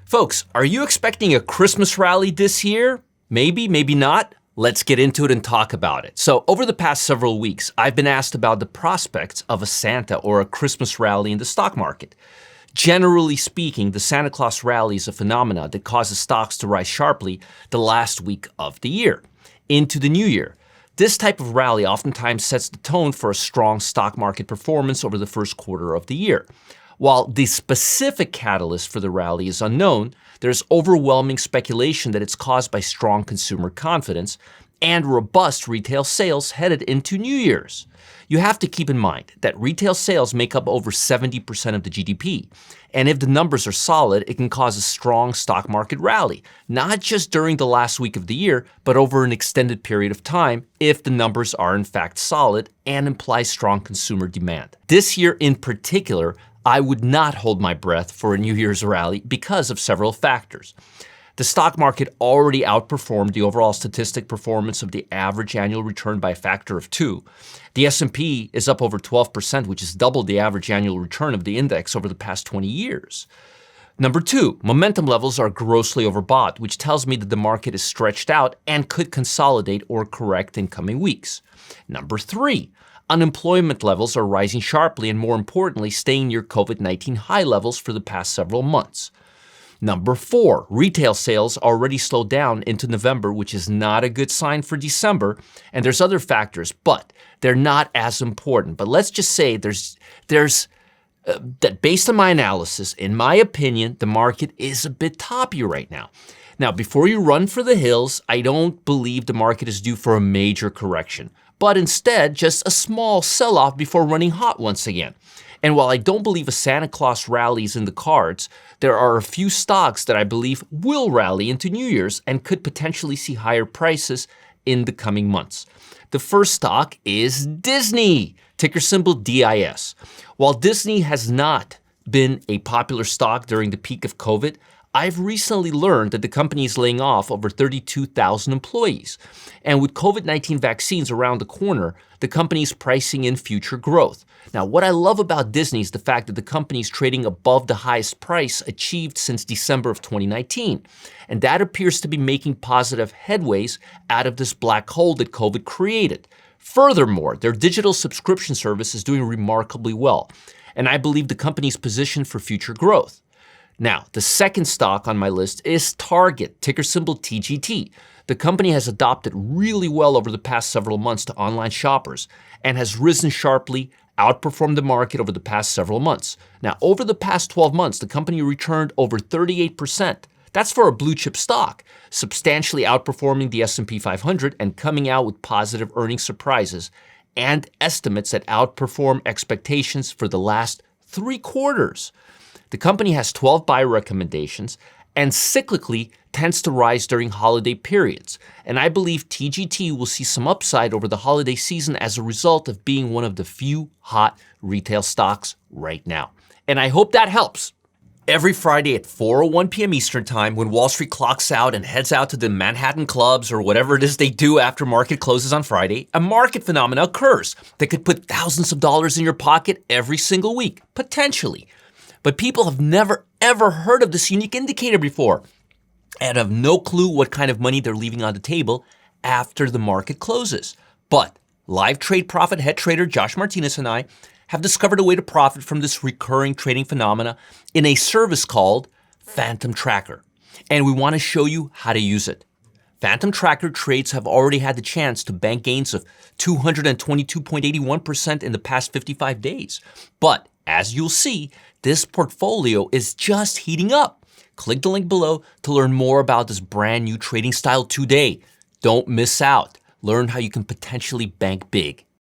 Folks, are you expecting a Christmas rally this year? Maybe, maybe not. Let's get into it and talk about it. So over the past several weeks, I've been asked about the prospects of a Santa or a Christmas rally in the stock market. Generally speaking, the Santa Claus rally is a phenomenon that causes stocks to rise sharply the last week of the year into the new year. This type of rally oftentimes sets the tone for a strong stock market performance over the first quarter of the year. While the specific catalyst for the rally is unknown, there's overwhelming speculation that it's caused by strong consumer confidence and robust retail sales headed into New Year's. You have to keep in mind that retail sales make up over 70% of the GDP. And if the numbers are solid, it can cause a strong stock market rally, not just during the last week of the year, but over an extended period of time if the numbers are in fact solid and imply strong consumer demand. This year in particular, I would not hold my breath for a New Year's rally because of several factors. The stock market already outperformed the overall statistic performance of the average annual return by a factor of 2. The S&P is up over 12%, which is double the average annual return of the index over the past 20 years. Number 2, momentum levels are grossly overbought, which tells me that the market is stretched out and could consolidate or correct in coming weeks. Number 3, unemployment levels are rising sharply and, more importantly, staying near COVID-19 high levels for the past several months. Number 4, retail sales already slowed down into November, which is not a good sign for December. And there's other factors, but they're not as important. But let's just say that based on my analysis, in my opinion, the market is a bit toppy right now. Now, before you run for the hills, I don't believe the market is due for a major correction, but instead just a small sell-off before running hot once again. And while I don't believe a Santa Claus rally is in the cards, there are a few stocks that I believe will rally into New Year's and could potentially see higher prices in the coming months. The first stock is Disney, ticker symbol DIS. While Disney has not been a popular stock during the peak of COVID, I've recently learned that the company is laying off over 32,000 employees. And with COVID-19 vaccines around the corner, the company is pricing in future growth. Now, what I love about Disney is the fact that the company is trading above the highest price achieved since December of 2019. And that appears to be making positive headways out of this black hole that COVID created. Furthermore, their digital subscription service is doing remarkably well. And I believe the company is positioned for future growth. Now, the second stock on my list is Target, ticker symbol TGT. The company has adopted really well over the past several months to online shoppers and has risen sharply, outperformed the market over the past several months. Now, over the past 12 months, the company returned over 38%. That's for a blue chip stock, substantially outperforming the S&P 500 and coming out with positive earnings surprises and estimates that outperform expectations for the last 3 quarters. The company has 12 buy recommendations and cyclically tends to rise during holiday periods. And I believe TGT will see some upside over the holiday season as a result of being one of the few hot retail stocks right now. And I hope that helps. Every Friday at 4:01 p.m. Eastern Time, when Wall Street clocks out and heads out to the Manhattan clubs or whatever it is they do after market closes on Friday, a market phenomena occurs that could put thousands of dollars in your pocket every single week, potentially. But people have never, ever heard of this unique indicator before and have no clue what kind of money they're leaving on the table after the market closes. But live trade profit head trader Josh Martinez and I have discovered a way to profit from this recurring trading phenomena in a service called Phantom Tracker. And we want to show you how to use it. Phantom Tracker trades have already had the chance to bank gains of 222.81% in the past 55 days. But as you'll see, this portfolio is just heating up. Click the link below to learn more about this brand new trading style today. Don't miss out. Learn how you can potentially bank big.